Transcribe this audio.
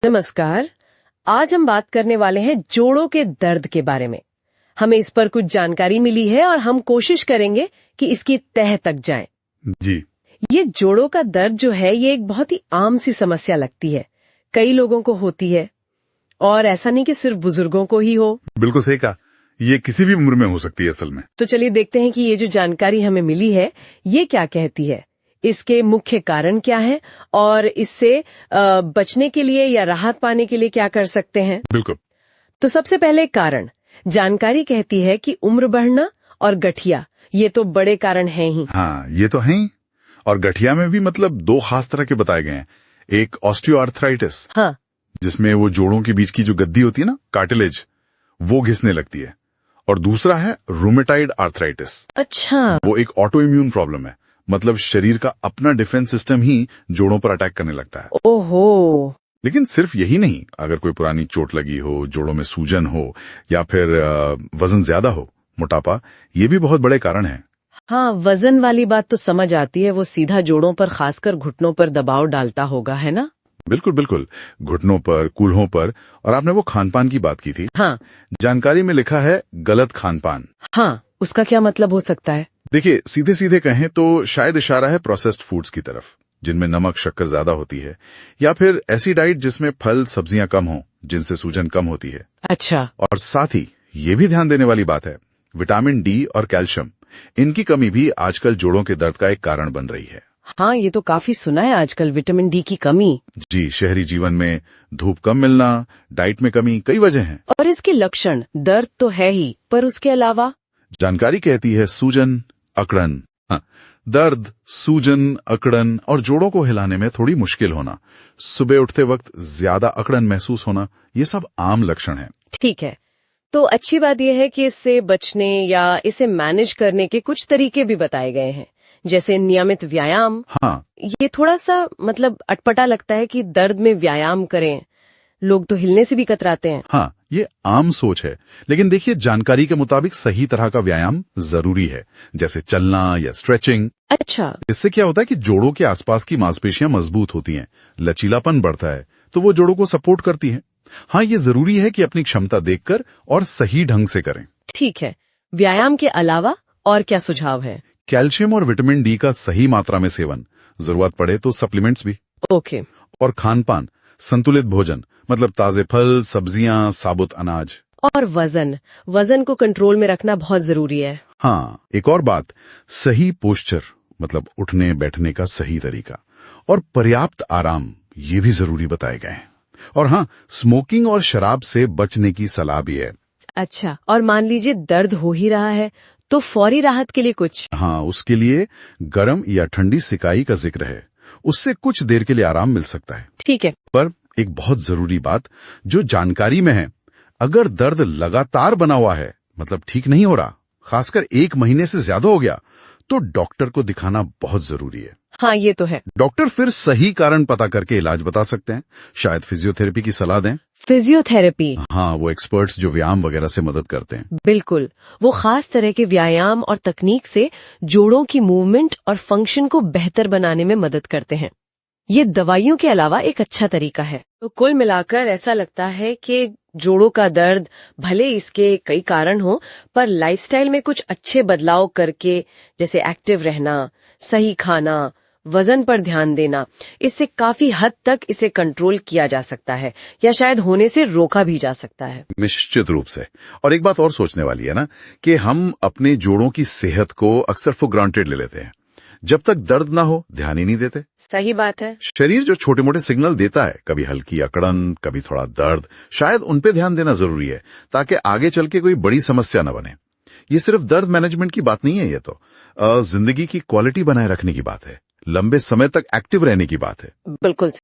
नमस्कार। आज हम बात करने वाले हैं जोड़ों के दर्द के बारे में। हमें इस पर कुछ जानकारी मिली है और हम कोशिश करेंगे कि इसकी तह तक जाएं। जी। ये जोड़ों का दर्द जो है ये एक बहुत ही आम सी समस्या लगती है। कई लोगों को होती है और ऐसा नहीं कि सिर्फ बुजुर्गों को ही हो। बिल्कुल सही कहा, ये किसी भी उम्र में हो सकती है असल में। तो चलिए देखते हैं कि ये जो जानकारी हमें मिली है ये क्या कहती है, इसके मुख्य कारण क्या हैं और इससे बचने के लिए या राहत पाने के लिए क्या कर सकते हैं। बिल्कुल। तो सबसे पहले कारण, जानकारी कहती है कि उम्र बढ़ना और गठिया ये तो बड़े कारण हैं ही। हाँ, ये तो है ही। और गठिया में भी मतलब दो खास तरह के बताए गए हैं। एक ऑस्टियोआर्थराइटिस, हाँ, जिसमें वो जोड़ों के बीच की जो गद्दी होती है ना, कार्टिलेज, वो घिसने लगती है। और दूसरा है रूमेटाइड आर्थराइटिस। अच्छा। वो एक ऑटो इम्यून प्रॉब्लम है, मतलब शरीर का अपना डिफेंस सिस्टम ही जोड़ों पर अटैक करने लगता है। ओहो। लेकिन सिर्फ यही नहीं, अगर कोई पुरानी चोट लगी हो, जोड़ों में सूजन हो या फिर वजन ज्यादा हो, मोटापा, ये भी बहुत बड़े कारण हैं। हाँ, वजन वाली बात तो समझ आती है, वो सीधा जोड़ों पर खासकर घुटनों पर दबाव डालता होगा, है ना। बिल्कुल बिल्कुल, घुटनों पर, कूल्हों पर। और आपने वो खानपान की बात की थी। हाँ। जानकारी में लिखा है गलत खानपान। हाँ, उसका क्या मतलब हो सकता है। देखिए, सीधे सीधे कहें तो शायद इशारा है प्रोसेस्ड फूड्स की तरफ, जिनमें नमक शक्कर ज्यादा होती है, या फिर ऐसी डाइट जिसमें फल सब्जियां कम हो, जिनसे सूजन कम होती है। अच्छा। और साथ ही ये भी ध्यान देने वाली बात है, विटामिन डी और कैल्शियम, इनकी कमी भी आजकल जोड़ों के दर्द का एक कारण बन रही है। हाँ, ये तो काफी सुना है आजकल, विटामिन डी की कमी। जी, शहरी जीवन में धूप कम मिलना, डाइट में कमी, कई वजह हैं। और इसके लक्षण, दर्द तो है ही, पर उसके अलावा। जानकारी कहती है सूजन, अकड़न। हाँ, दर्द, सूजन, अकड़न और जोड़ों को हिलाने में थोड़ी मुश्किल होना, सुबह उठते वक्त ज्यादा अकड़न महसूस होना, ये सब आम लक्षण हैं। ठीक है, तो अच्छी बात यह है कि इससे बचने या इसे मैनेज करने के कुछ तरीके भी बताए गए हैं, जैसे नियमित व्यायाम। हाँ, ये थोड़ा सा मतलब अटपटा लगता है कि दर्द में व्यायाम करें, लोग तो हिलने से भी कतराते हैं। हाँ, ये आम सोच है, लेकिन देखिए, जानकारी के मुताबिक सही तरह का व्यायाम जरूरी है, जैसे चलना या स्ट्रेचिंग। अच्छा। इससे क्या होता है कि जोड़ों के आसपास की मांसपेशियां मजबूत होती हैं, लचीलापन बढ़ता है, तो वो जोड़ों को सपोर्ट करती हैं। हाँ, ये जरूरी है कि अपनी क्षमता देखकर और सही ढंग से करें। ठीक है, व्यायाम के अलावा और क्या सुझाव है। कैल्शियम और विटामिन डी का सही मात्रा में सेवन, जरूरत पड़े तो सप्लीमेंट्स भी। ओके। और खानपान, संतुलित भोजन, मतलब ताजे फल, सब्जियां, साबुत अनाज। और वजन को कंट्रोल में रखना बहुत जरूरी है। हाँ, एक और बात, सही पोस्चर, मतलब उठने बैठने का सही तरीका, और पर्याप्त आराम, ये भी जरूरी बताए गए हैं। और हाँ, स्मोकिंग और शराब से बचने की सलाह भी है। अच्छा, और मान लीजिए दर्द हो ही रहा है तो फौरी राहत के लिए कुछ। हाँ, उसके लिए गर्म या ठंडी सिकाई का जिक्र है, उससे कुछ देर के लिए आराम मिल सकता है। ठीक है। पर एक बहुत जरूरी बात जो जानकारी में है, अगर दर्द लगातार बना हुआ है, मतलब ठीक नहीं हो रहा, खासकर 1 महीने से ज्यादा हो गया, तो डॉक्टर को दिखाना बहुत जरूरी है। हाँ, ये तो है। डॉक्टर फिर सही कारण पता करके इलाज बता सकते हैं, शायद फिजियोथेरेपी की सलाह दें। फिजियोथेरेपी। हाँ, वो एक्सपर्ट्स जो व्यायाम वगैरह से मदद करते हैं। बिल्कुल, वो खास तरह के व्यायाम और तकनीक से जोड़ों की मूवमेंट और फंक्शन को बेहतर बनाने में मदद करते हैं। ये दवाइयों के अलावा एक अच्छा तरीका है। तो कुल मिलाकर ऐसा लगता है कि जोड़ों का दर्द, भले इसके कई कारण हो, पर लाइफस्टाइल में कुछ अच्छे बदलाव करके, जैसे एक्टिव रहना, सही खाना, वजन पर ध्यान देना, इससे काफी हद तक इसे कंट्रोल किया जा सकता है या शायद होने से रोका भी जा सकता है। निश्चित रूप से। और एक बात और सोचने वाली है ना, कि हम अपने जोड़ों की सेहत को अक्सर फॉर ग्रांटेड ले लेते हैं। जब तक दर्द ना हो ध्यान ही नहीं देते। सही बात है। शरीर जो छोटे मोटे सिग्नल देता है, कभी हल्की अकड़न, कभी थोड़ा दर्द, शायद उन पे ध्यान देना जरूरी है, ताकि आगे चल के कोई बड़ी समस्या न बने। ये सिर्फ दर्द मैनेजमेंट की बात नहीं है, ये तो जिंदगी की क्वालिटी बनाए रखने की बात है, लंबे समय तक एक्टिव रहने की बात है। बिल्कुल।